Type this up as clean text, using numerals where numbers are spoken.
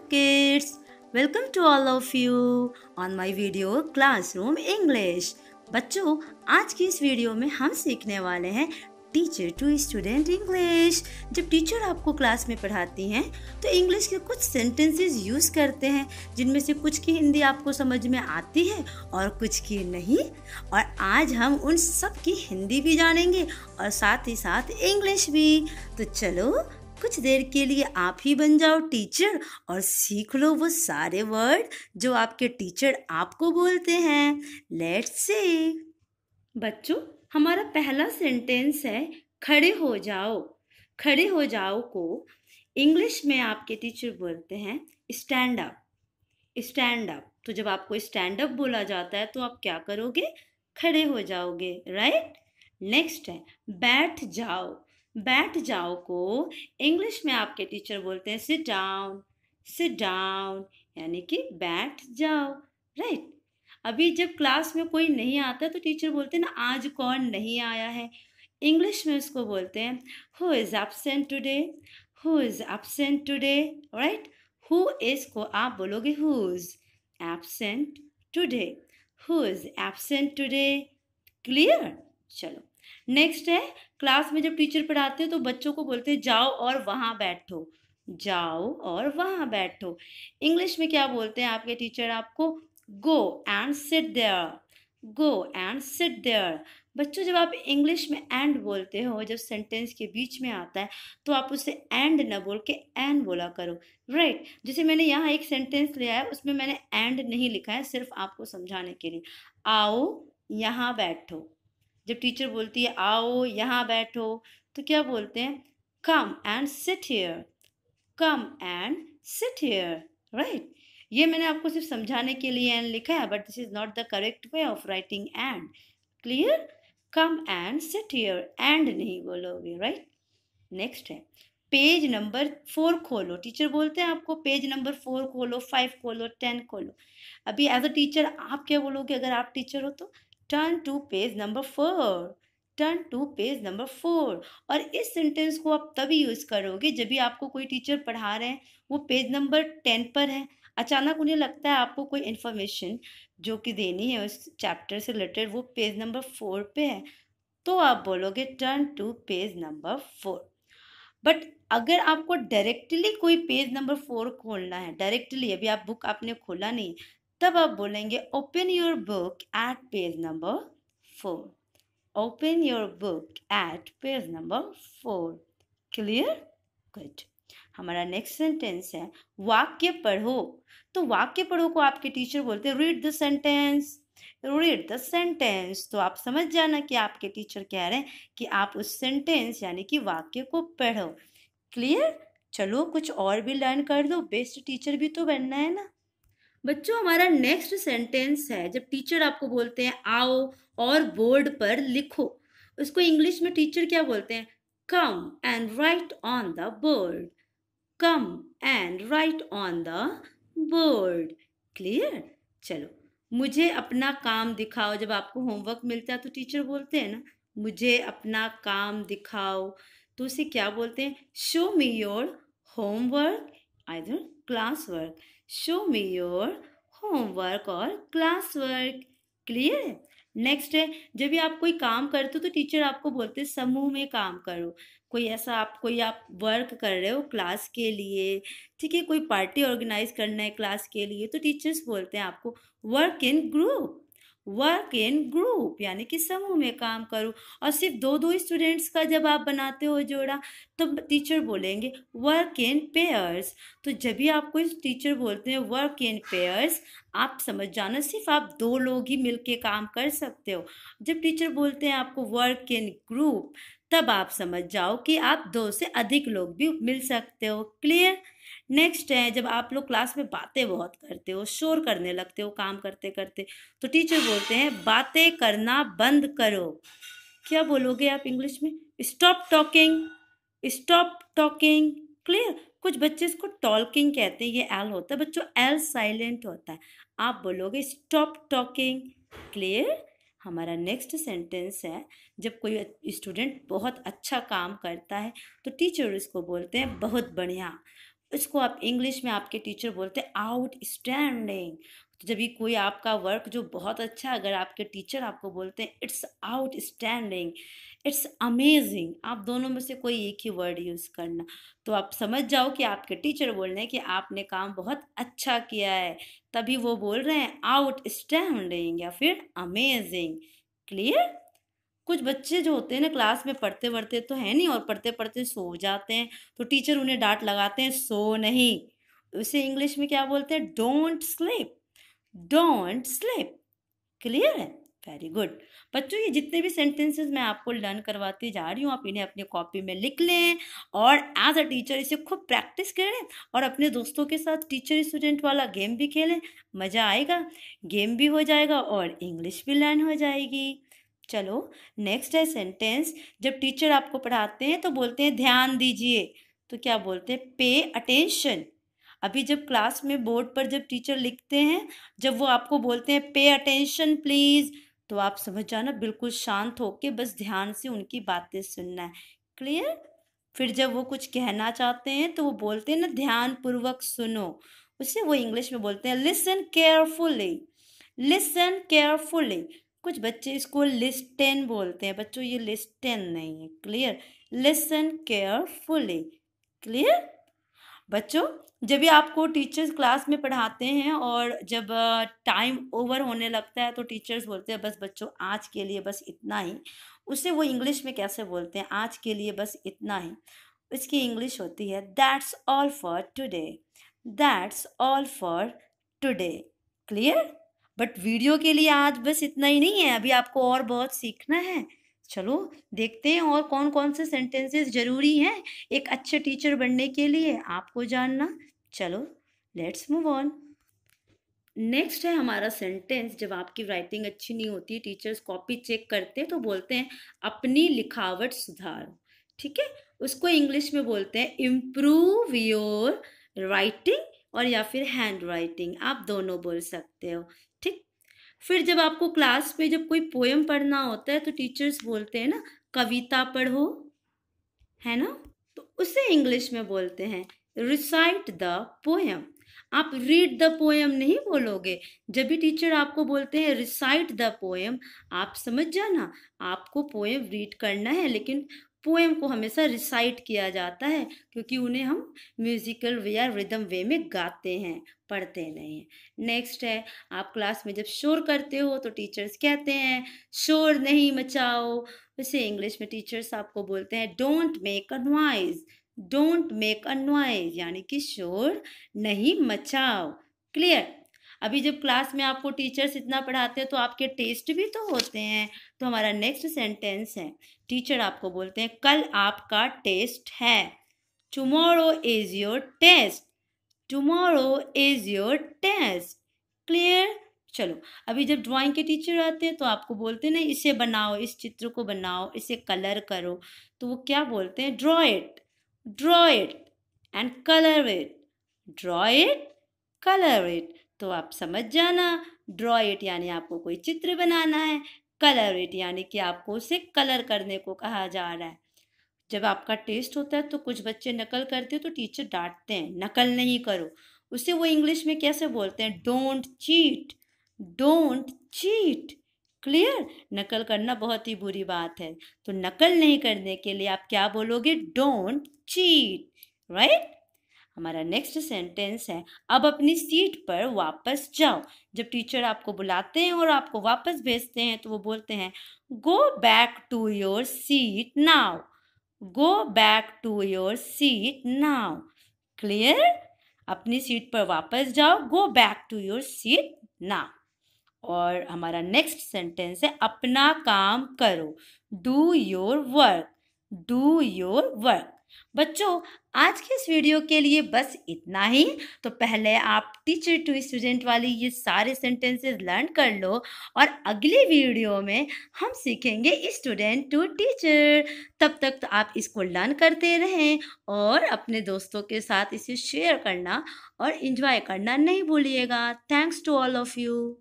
kids, welcome to all of you on my video Classroom English। बच्चों, आज की इस वीडियो में हम सीखने वाले हैं टीचर टू स्टूडेंट इंग्लिश। जब टीचर आपको क्लास में पढ़ाती हैं तो इंग्लिश के कुछ सेंटेंसेस यूज़ करते हैं, जिनमें से कुछ की हिंदी आपको समझ में आती है और कुछ की नहीं। और आज हम उन सब की हिंदी भी जानेंगे और साथ ही साथ इंग्लिश भी। तो चलो कुछ देर के लिए आप ही बन जाओ टीचर और सीख लो वो सारे वर्ड जो आपके टीचर आपको बोलते हैं। Let's see. बच्चों, हमारा पहला सेंटेंस है खड़े हो जाओ। खड़े हो जाओ को इंग्लिश में आपके टीचर बोलते हैं स्टैंड अप। Stand up. तो जब आपको स्टैंड अप बोला जाता है तो आप क्या करोगे? खड़े हो जाओगे, राइट। नेक्स्ट है बैठ जाओ। बैठ जाओ को इंग्लिश में आपके टीचर बोलते हैं सिट डाउन। सिट डाउन यानी कि बैठ जाओ, राइट। अभी जब क्लास में कोई नहीं आता तो टीचर बोलते हैं ना, आज कौन नहीं आया है। इंग्लिश में उसको बोलते हैं who is absent today. Who is absent today, right. Who is को आप बोलोगे who is absent today. Who is absent today. Clear. चलो नेक्स्ट है, क्लास में जब टीचर पढ़ाते हैं तो बच्चों को बोलते हैं जाओ और वहाँ बैठो। जाओ और वहाँ बैठो। इंग्लिश में क्या बोलते हैं आपके टीचर आपको? Go and sit there. Go and sit there. बच्चों, जब आप इंग्लिश में एंड बोलते हो, जब सेंटेंस के बीच में आता है तो आप उसे एंड न बोल के एंड बोला करो, राइट। जैसे मैंने यहाँ एक सेंटेंस लिया है, उसमें मैंने एंड नहीं लिखा है, सिर्फ आपको समझाने के लिए। आओ यहाँ बैठो। जब टीचर बोलती है आओ यहाँ बैठो तो क्या बोलते हैं? Come and sit here. Come and sit here, right. ये मैंने आपको सिर्फ समझाने के लिए एंड लिखा है, but this is not the correct way of writing and. Clear. Come and sit here, and नहीं बोलोगे, राइट। नेक्स्ट है पेज नंबर 4 खोलो। टीचर बोलते हैं आपको पेज नंबर 4 खोलो, 5 खोलो, 10 खोलो। अभी एज अ टीचर आप क्या बोलोगे? अगर आप टीचर हो तो turn to page number 4। Turn to page number 4। और इस सेंटेंस को आप तभी यूज़ करोगे जब भी आपको कोई टीचर पढ़ा रहे हैं, वो पेज नंबर 10 पर है, अचानक उन्हें लगता है आपको कोई इन्फॉर्मेशन जो कि देनी है उस चैप्टर से रिलेटेड, वो पेज नंबर 4 पे है, तो आप बोलोगे turn to page number 4। But अगर आपको डायरेक्टली कोई पेज नंबर 4 खोलना है, डायरेक्टली अभी आप बुक आपने खोला नहीं, तब आप बोलेंगे open your book at page number 4। Open your book at page number 4। Clear. Good. हमारा नेक्स्ट सेंटेंस है वाक्य पढ़ो। तो वाक्य पढ़ो को आपके टीचर बोलते हैं read the sentence. Read the sentence. तो आप समझ जाना कि आपके टीचर कह रहे हैं कि आप उस सेंटेंस यानी कि वाक्य को पढ़ो। क्लियर। चलो कुछ और भी लर्न कर दो, बेस्ट टीचर भी तो बनना है ना। बच्चों, हमारा नेक्स्ट सेंटेंस है जब टीचर आपको बोलते हैं आओ और बोर्ड पर लिखो। उसको इंग्लिश में टीचर क्या बोलते हैं? Come and right on the board. Come and right on the board. Clear. चलो मुझे अपना काम दिखाओ। जब आपको होमवर्क मिलता है तो टीचर बोलते हैं ना, मुझे अपना काम दिखाओ, तो उसे क्या बोलते हैं? Show me your homework either class work. Show me your homework और क्लास वर्क। क्लियर है। नेक्स्ट है जब भी आप कोई काम करते हो तो टीचर आपको बोलते हैं समूह में काम करो। कोई ऐसा आप वर्क कर रहे हो क्लास के लिए, ठीक है, कोई पार्टी ऑर्गेनाइज करना है क्लास के लिए, तो टीचर्स बोलते हैं आपको work in group. Work in group यानी कि समूह में काम करो। और सिर्फ दो दो स्टूडेंट्स का जब आप बनाते हो जोड़ा, तो टीचर बोलेंगे वर्क इन पेयर्स। तो जब भी आपको टीचर बोलते हैं वर्क इन पेयर्स, आप समझ जाना सिर्फ आप 2 लोग ही मिलके काम कर सकते हो। जब टीचर बोलते हैं आपको वर्क इन ग्रुप, तब आप समझ जाओ कि आप 2 से अधिक लोग भी मिल सकते हो। क्लियर। नेक्स्ट है जब आप लोग क्लास में बातें बहुत करते हो, शोर करने लगते हो काम करते करते, तो टीचर बोलते हैं बातें करना बंद करो। क्या बोलोगे आप इंग्लिश में? Stop talking. Stop talking. Clear. कुछ बच्चे इसको टॉकिंग कहते हैं, ये एल होता है बच्चों, एल साइलेंट होता है। आप बोलोगे स्टॉप टॉकिंग। क्लियर। हमारा नेक्स्ट सेंटेंस है जब कोई स्टूडेंट बहुत अच्छा काम करता है तो टीचर उसको बोलते हैं बहुत बढ़िया। इसको आप इंग्लिश में आपके टीचर बोलते हैं आउटस्टैंडिंग। तो जब भी कोई आपका वर्क जो बहुत अच्छा, अगर आपके टीचर आपको बोलते हैं इट्स आउटस्टैंडिंग, इट्स अमेजिंग, आप दोनों में से कोई एक ही वर्ड यूज़ करना, तो आप समझ जाओ कि आपके टीचर बोल रहे हैं कि आपने काम बहुत अच्छा किया है, तभी वो बोल रहे हैं आउटस्टैंडिंग या फिर अमेजिंग। क्लियर? कुछ बच्चे जो होते हैं ना क्लास में पढ़ते पढ़ते तो है नहीं और पढ़ते पढ़ते सो जाते हैं, तो टीचर उन्हें डांट लगाते हैं सो नहीं। उसे इंग्लिश में क्या बोलते हैं? Don't sleep, don't sleep. Clear है? Very good. बच्चों ये जितने भी सेंटेंसेस मैं आपको लर्न करवाती जा रही हूँ आप इन्हें अपनी कॉपी में लिख लें और एज अ टीचर इसे खूब प्रैक्टिस करें और अपने दोस्तों के साथ टीचर स्टूडेंट वाला गेम भी खेलें। मज़ा आएगा, गेम भी हो जाएगा और इंग्लिश भी लर्न हो जाएगी। चलो नेक्स्ट है सेंटेंस। जब टीचर आपको पढ़ाते हैं तो बोलते हैं ध्यान दीजिए, तो क्या बोलते हैं? Pay attention. अभी जब क्लास में बोर्ड पर जब टीचर लिखते हैं, जब वो आपको बोलते हैं पे अटेंशन प्लीज, तो आप समझ जाना बिल्कुल शांत होके बस ध्यान से उनकी बातें सुनना है। क्लियर? फिर जब वो कुछ कहना चाहते हैं तो वो बोलते हैं ना ध्यान पूर्वक सुनो, उसे वो इंग्लिश में बोलते हैं लिसन केयरफुली, लिसन केयरफुली। कुछ बच्चे इसको लिस्टन बोलते हैं, बच्चों ये लिस्टन नहीं है। क्लियर? Listen carefully. क्लियर? बच्चों जब भी आपको टीचर्स क्लास में पढ़ाते हैं और जब टाइम ओवर होने लगता है तो टीचर्स बोलते हैं बस बच्चों आज के लिए बस इतना ही, उसे वो इंग्लिश में कैसे बोलते हैं? आज के लिए बस इतना ही। इसकी इंग्लिश होती है that's all for today, that's all for today. Clear? But video के लिए आज बस इतना ही नहीं है, अभी आपको और बहुत सीखना है। चलो देखते हैं और कौन कौन से सेंटेंसेस ज़रूरी हैं एक अच्छे टीचर बनने के लिए आपको जानना। चलो लेट्स मूव ऑन। नेक्स्ट है हमारा सेंटेंस। जब आपकी राइटिंग अच्छी नहीं होती, टीचर्स कॉपी चेक करते हैं तो बोलते हैं अपनी लिखावट सुधारो। ठीक है? उसको इंग्लिश में बोलते हैं इम्प्रूव योर राइटिंग और या फिर हैंड राइटिंग, आप दोनों बोल सकते हो। ठीक? फिर जब आपको क्लास में जब कोई पोएम पढ़ना होता है तो टीचर्स बोलते हैं ना कविता पढ़ो, है ना? तो उसे इंग्लिश में बोलते हैं रिसाइट द पोएम। आप रीड द पोएम नहीं बोलोगे। जब भी टीचर आपको बोलते हैं रिसाइट द पोएम, आप समझ जाना आपको पोएम रीड करना है, लेकिन पोएम को हमेशा रिसाइट किया जाता है क्योंकि उन्हें हम म्यूजिकल वे या रिदम वे में गाते हैं, पढ़ते नहीं हैं। नेक्स्ट है आप क्लास में जब शोर करते हो तो टीचर्स कहते हैं शोर नहीं मचाओ, उसे इंग्लिश में टीचर्स आपको बोलते हैं don't make a noise, don't make a noise, यानी कि शोर नहीं मचाओ। क्लियर? अभी जब क्लास में आपको टीचर्स इतना पढ़ाते हैं तो आपके टेस्ट भी तो होते हैं। तो हमारा नेक्स्ट सेंटेंस है टीचर आपको बोलते हैं कल आपका टेस्ट है, tomorrow is your test, tomorrow is your test. Clear? चलो अभी जब ड्राइंग के टीचर आते हैं तो आपको बोलते हैं ना इसे बनाओ, इस चित्र को बनाओ, इसे कलर करो, तो वो क्या बोलते हैं? Draw it, draw it and colour it, draw it, colour it. तो आप समझ जाना ड्रॉ इट यानी आपको कोई चित्र बनाना है, कलर इट यानी कि आपको उसे कलर करने को कहा जा रहा है। जब आपका टेस्ट होता है तो कुछ बच्चे नकल करते हैं तो टीचर डांटते हैं नकल नहीं करो, उसे वो इंग्लिश में कैसे बोलते हैं? Don't cheat, don't cheat. Clear? नकल करना बहुत ही बुरी बात है, तो नकल नहीं करने के लिए आप क्या बोलोगे? Don't cheat. राइट? हमारा नेक्स्ट सेंटेंस है अब अपनी सीट पर वापस जाओ। जब टीचर आपको बुलाते हैं और आपको वापस भेजते हैं तो वो बोलते हैं go back to your seat now, go back to your seat now. Clear? अपनी सीट पर वापस जाओ, go back to your seat now. और हमारा नेक्स्ट सेंटेंस है अपना काम करो, do your work, do your work. बच्चों आज के इस वीडियो के लिए बस इतना ही। तो पहले आप टीचर टू स्टूडेंट वाली ये सारे सेंटेंसेस लर्न कर लो और अगली वीडियो में हम सीखेंगे स्टूडेंट टू टीचर। तब तक तो आप इसको लर्न करते रहें और अपने दोस्तों के साथ इसे शेयर करना और एंजॉय करना नहीं भूलिएगा। Thanks to all of you.